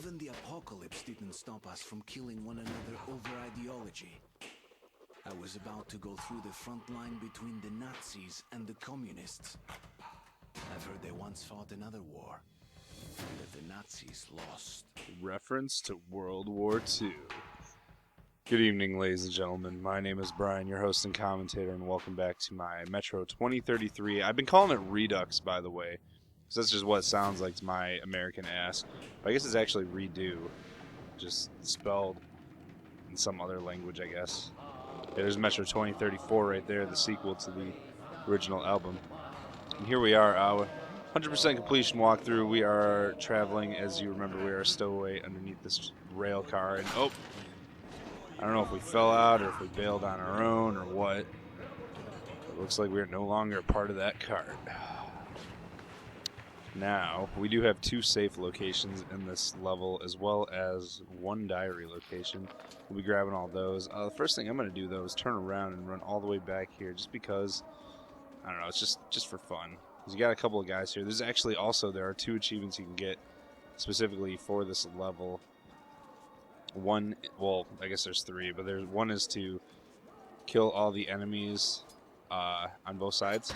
Even the apocalypse didn't stop us from killing one another over ideology. I was about to go through the front line between the Nazis and the communists. I've heard they once fought another war, and that the Nazis lost. Reference to World War II. Good evening, ladies and gentlemen. My name is Brian, your host and commentator, and welcome back to my Metro 2033. I've been calling it Redux, by the way, because that's just what it sounds like to my American ass. But I guess it's actually redo, just spelled in some other language, I guess. Yeah, there's Metro 2034 right there, the sequel to the original album. And here we are, 100% completion walkthrough. We are traveling, as you remember, we are a stowaway underneath this rail car. And oh, I don't know if we fell out or if we bailed on our own or what. It looks like we are no longer a part of that cart. Now, we do have 2 safe locations in this level, as well as 1 diary location. We'll be grabbing all those. The first thing I'm going to do, though, is turn around and run all the way back here, just because, I don't know, it's just for fun. Because you got a couple of guys here. There's actually also, there are 2 achievements you can get specifically for this level. One, well, I guess there's 3, but there's one is to kill all the enemies on both sides.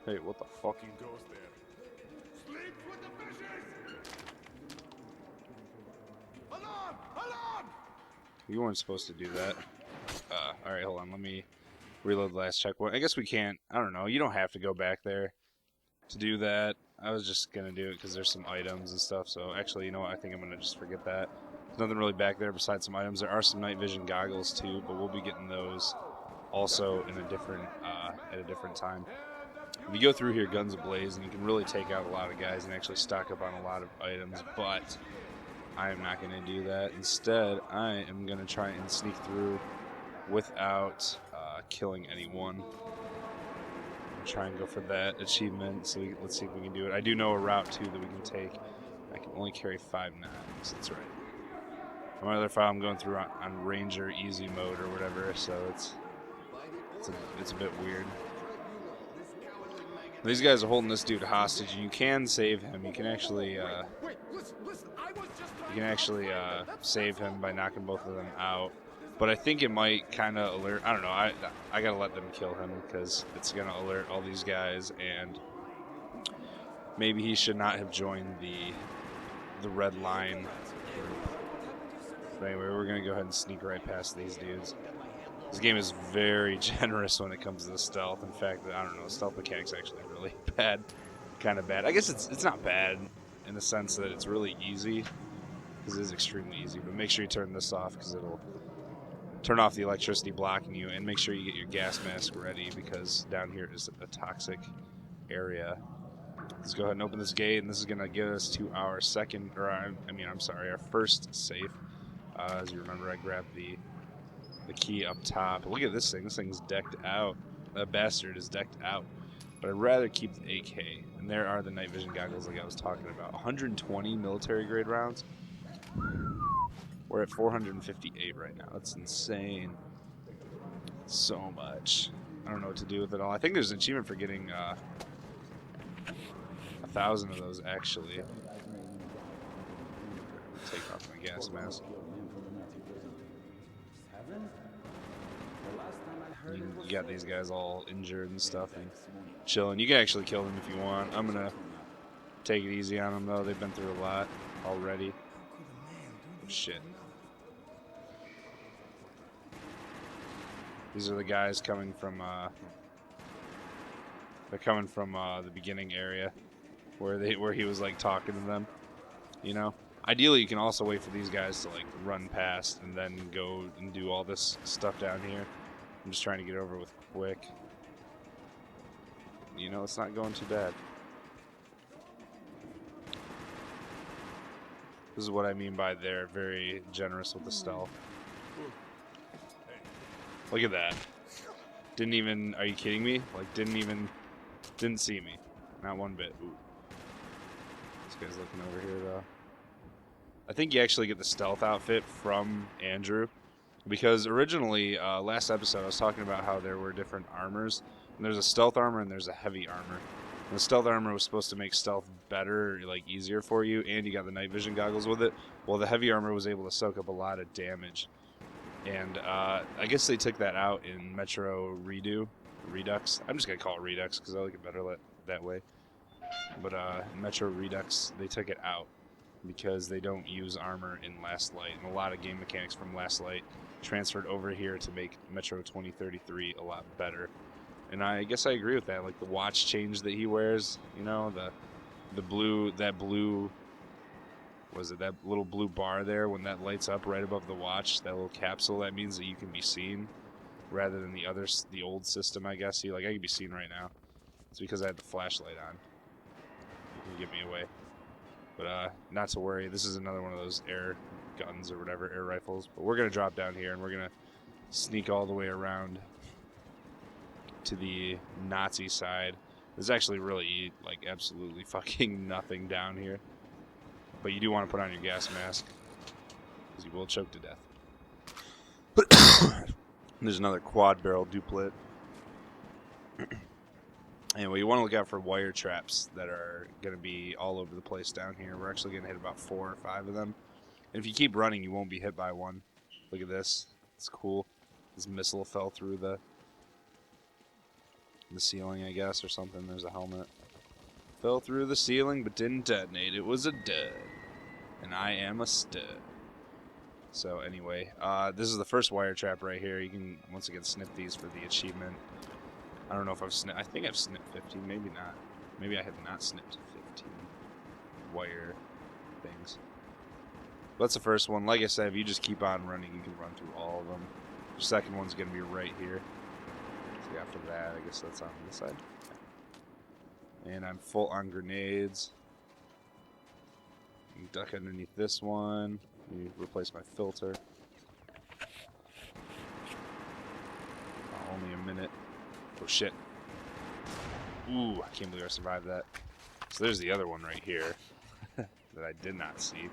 Hey, what the fuck? Goes there. Sleep with the fishes! Alarm! Alarm! You weren't supposed to do that. Alright, hold on. Let me reload the last checkpoint. I guess we can't. I don't know. You don't have to go back there to do that. I was just going to do it because there's some items and stuff. So, actually, you know what? I think I'm going to just forget that. There's nothing really back there besides some items. There are some night vision goggles, too, but we'll be getting those also in a different, at a different time. If you go through here guns a-blazing, you can really take out a lot of guys and actually stock up on a lot of items, but I am not going to do that. Instead, I am going to try and sneak through without killing anyone. Try and go for that achievement, so let's see if we can do it. I do know a route, too, that we can take. I can only carry 5 knives, that's right. On my other file, I'm going through on Ranger Easy mode or whatever, so it's a bit weird. These guys are holding this dude hostage, and you can save him. You can actually, save him by knocking both of them out. But I think it might kind of alert. I don't know. I gotta let them kill him because it's gonna alert all these guys, and maybe he should not have joined the red line group. But anyway, we're gonna go ahead and sneak right past these dudes. This game is very generous when it comes to the stealth. In fact, I don't know, the stealth mechanic's actually really bad. Kind of bad. I guess it's not bad in the sense that it's really easy, because it is extremely easy. But make sure you turn this off, because it'll turn off the electricity blocking you, and make sure you get your gas mask ready, because down here is a toxic area. Let's go ahead and open this gate, and this is going to get us to our our first safe. As you remember, I grabbed the key up top. Look at this thing. This thing's decked out. That bastard is decked out. But I'd rather keep the AK. And there are the night vision goggles like I was talking about. 120 military grade rounds. We're at 458 right now. That's insane. So much. I don't know what to do with it all. I think there's an achievement for getting 1,000 of those, actually. Take off my gas mask. You got these guys all injured and stuff and chilling. You can actually kill them if you want. I'm going to take it easy on them, though. They've been through a lot already. Oh, shit. These are the guys coming from, they're coming from the beginning area where he was, like, talking to them, you know? Ideally, you can also wait for these guys to, like, run past and then go and do all this stuff down here. I'm just trying to get over with quick. You know, it's not going too bad. This is what I mean by they're very generous with the stealth. Look at that. Didn't even, are you kidding me? Like, didn't see me. Not one bit. Ooh. This guy's looking over here, though. I think you actually get the stealth outfit from Andrew, because originally, last episode, I was talking about how there were different armors, and there's a stealth armor and there's a heavy armor. The stealth armor was supposed to make stealth better, like easier for you, and you got the night vision goggles with it. Well, the heavy armor was able to soak up a lot of damage. And I guess they took that out in Metro Redux. I'm just going to call it Redux because I like it better that way. But in Metro Redux, they took it out because they don't use armor in Last Light. And a lot of game mechanics from Last Light transferred over here to make Metro 2033 a lot better. And I guess I agree with that. Like the watch change that he wears, you know, the blue, that blue, was it that little blue bar there when that lights up right above the watch, that little capsule, that means that you can be seen rather than the old system, I guess. See, like I can be seen right now. It's because I had the flashlight on. You can get me away. But not to worry, this is another one of those air guns or whatever, air rifles. But we're going to drop down here and we're going to sneak all the way around to the Nazi side. There's actually really, like, absolutely fucking nothing down here. But you do want to put on your gas mask, because you will choke to death. There's another quad barrel duplet. Anyway, you want to look out for wire traps that are going to be all over the place down here. We're actually going to hit about 4 or 5 of them. And if you keep running, you won't be hit by one. Look at this. It's cool. This missile fell through the ceiling, I guess, or something. There's a helmet. Fell through the ceiling, but didn't detonate. It was a dud. And I am a stud. So anyway, this is the first wire trap right here. You can, once again, snip these for the achievement. I don't know if I've snipped. I think I've snipped 15. Maybe not. Maybe I have not snipped 15 wire things. That's the first one. Like I said, if you just keep on running, you can run through all of them. The second one's going to be right here. So after that, I guess that's on this side. And I'm full on grenades. You duck underneath this one. You replace my filter. Only a minute. Oh shit. Ooh, I can't believe I survived that. So there's the other one right here that I did not see.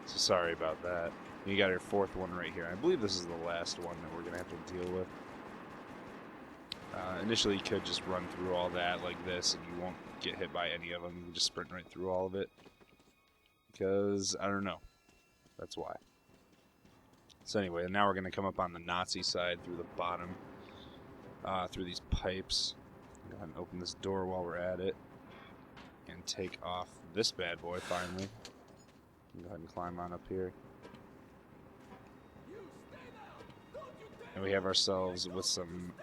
So sorry about that. And you got your fourth one right here. I believe this is the last one that we're going to have to deal with. Initially, you could just run through all that like this, and you won't get hit by any of them. You can just sprint right through all of it. Because, I don't know. That's why. So anyway, now we're going to come up on the Nazi side through the bottom. Through these pipes. Go ahead and open this door while we're at it. And take off this bad boy, finally. Go ahead and climb on up here. And we have ourselves with some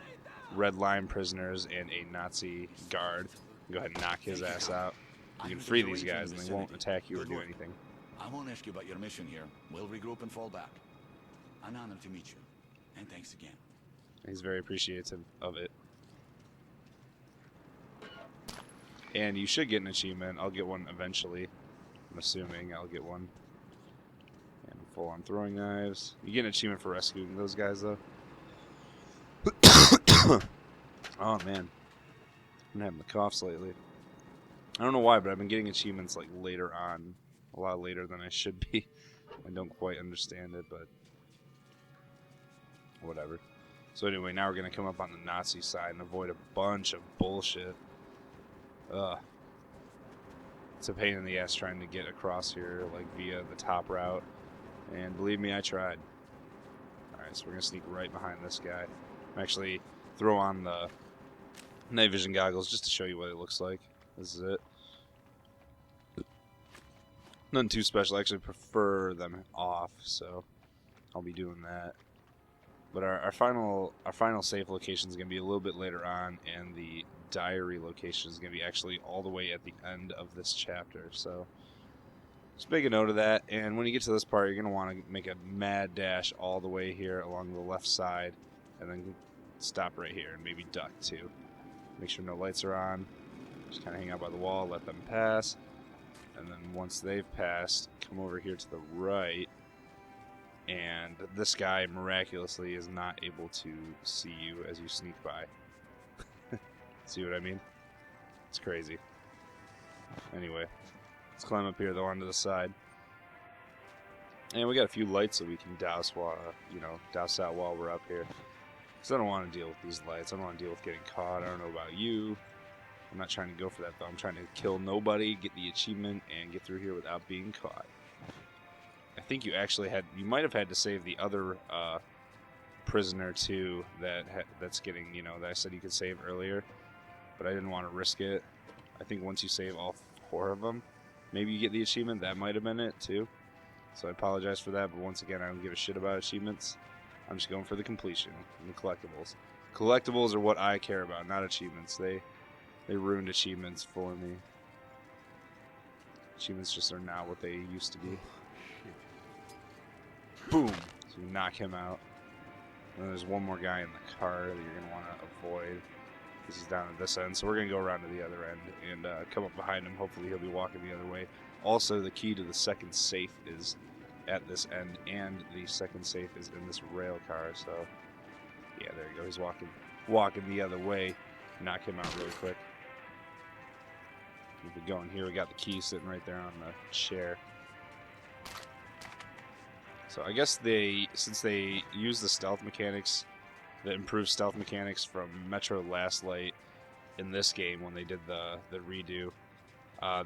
Red Line prisoners and a Nazi guard. Go ahead and knock his ass out. You can free these guys and they won't attack you or do anything. I won't ask you about your mission here. We'll regroup and fall back. An honor to meet you. And thanks again. He's very appreciative of it. And you should get an achievement. I'll get one eventually. I'm assuming I'll get one. And full on throwing knives. You get an achievement for rescuing those guys, though. Oh, man. I've been having the coughs lately. I don't know why, but I've been getting achievements like later on. A lot later than I should be. I don't quite understand it, but whatever. So anyway, now we're going to come up on the Nazi side and avoid a bunch of bullshit. Ugh. It's a pain in the ass trying to get across here, like, via the top route. And believe me, I tried. Alright, so we're going to sneak right behind this guy. Actually, throw on the night vision goggles just to show you what it looks like. This is it. Nothing too special. I actually prefer them off, so I'll be doing that. But our final safe location is going to be a little bit later on, and the diary location is going to be actually all the way at the end of this chapter. So just make a note of that. And when you get to this part, you're going to want to make a mad dash all the way here along the left side, and then stop right here and maybe duck too. Make sure no lights are on. Just kind of hang out by the wall, let them pass. And then once they've passed, come over here to the right. And this guy miraculously is not able to see you as you sneak by. See what I mean? It's crazy. Anyway, let's climb up here though onto the side. And we got a few lights that we can douse while, douse out while we're up here. Because I don't want to deal with these lights. I don't want to deal with getting caught. I don't know about you. I'm not trying to go for that, though. I'm trying to kill nobody, get the achievement, and get through here without being caught. I think you actually had... You might have had to save the other prisoner, too, that's getting, you know, that I said you could save earlier. But I didn't want to risk it. I think once you save all 4 of them, maybe you get the achievement. That might have been it, too. So I apologize for that, but once again, I don't give a shit about achievements. I'm just going for the completion and the collectibles. Collectibles are what I care about, not achievements. They ruined achievements for me. Achievements just are not what they used to be. Boom! So you knock him out. And there's one more guy in the car that you're going to want to avoid. This is down at this end, so we're going to go around to the other end and come up behind him. Hopefully he'll be walking the other way. Also, the key to the second safe is at this end, and the second safe is in this rail car, so... Yeah, there you go. He's walking the other way. Knock him out really quick. Keep it going here. We got the key sitting right there on the chair. So I guess since they use the stealth mechanics, the improved stealth mechanics from Metro Last Light in this game when they did the redo,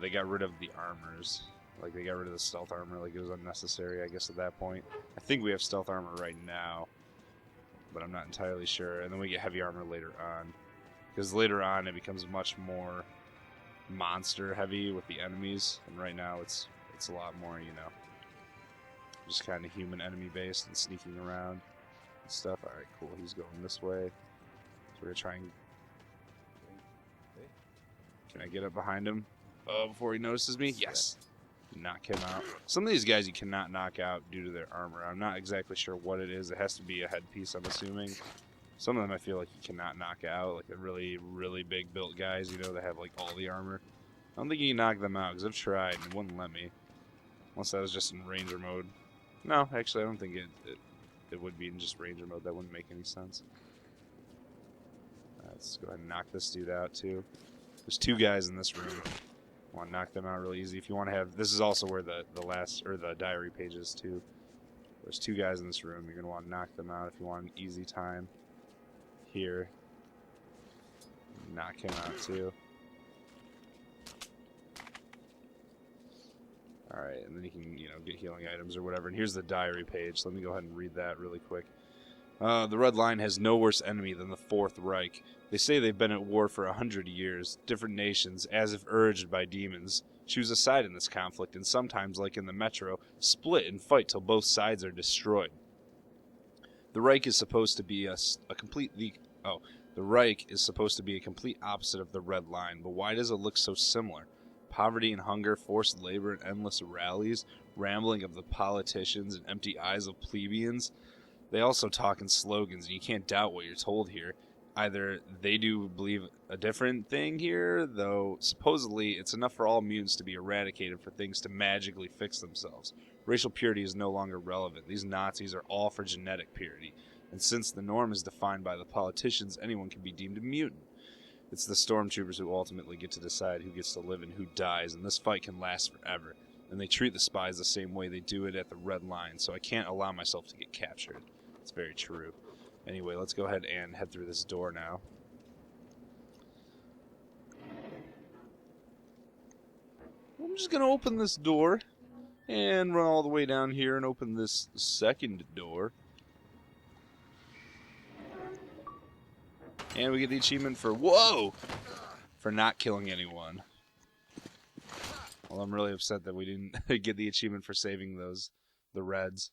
they got rid of the armors. Like, they got rid of the stealth armor. Like, it was unnecessary, I guess, at that point. I think we have stealth armor right now, but I'm not entirely sure. And then we get heavy armor later on. Because later on, it becomes much more monster heavy with the enemies. And right now, it's a lot more, you know, just kind of human enemy based and sneaking around and stuff. Alright, cool. He's going this way. So we're going to try and... Can I get up behind him before he notices me? Yes! Knock him out. Some of these guys you cannot knock out due to their armor. I'm not exactly sure what it is. It has to be a headpiece, I'm assuming. Some of them I feel like you cannot knock out. Like the really, really big built guys, you know, that have like all the armor. I don't think you can knock them out because I've tried and it wouldn't let me. Unless that was just in Ranger mode. No, actually I don't think it would be in just Ranger mode. That wouldn't make any sense. Let's go ahead and knock this dude out too. There's 2 guys in this room. Want to knock them out really easy. If you want to have... This is also where the last... Or the diary page is too. There's 2 guys in this room. You're going to want to knock them out if you want an easy time. Here. Knock him out too. Alright, and then you can, you know, get healing items or whatever. And here's the diary page. Let me go ahead and read that really quick. The Red Line has no worse enemy than the Fourth Reich. They say they've been at war for 100 years. Different nations, as if urged by demons, choose a side in this conflict, and sometimes, like in the Metro, split and fight till both sides are destroyed. The Reich is supposed to be the Reich is supposed to be a complete opposite of the Red Line, but why does it look so similar? Poverty and hunger, forced labor and endless rallies, rambling of the politicians and empty eyes of plebeians. They also talk in slogans, and you can't doubt what you're told here. Either they do believe a different thing here, though supposedly it's enough for all mutants to be eradicated for things to magically fix themselves. Racial purity is no longer relevant. These Nazis are all for genetic purity. And since the norm is defined by the politicians, anyone can be deemed a mutant. It's the stormtroopers who ultimately get to decide who gets to live and who dies, and this fight can last forever. And they treat the spies the same way they do it at the Red Line, so I can't allow myself to get captured. It's very true. Anyway, let's go ahead and head through this door now. I'm just going to open this door and run all the way down here and open this second door. And we get the achievement for, whoa! For not killing anyone. Well, I'm really upset that we didn't get the achievement for saving the Reds.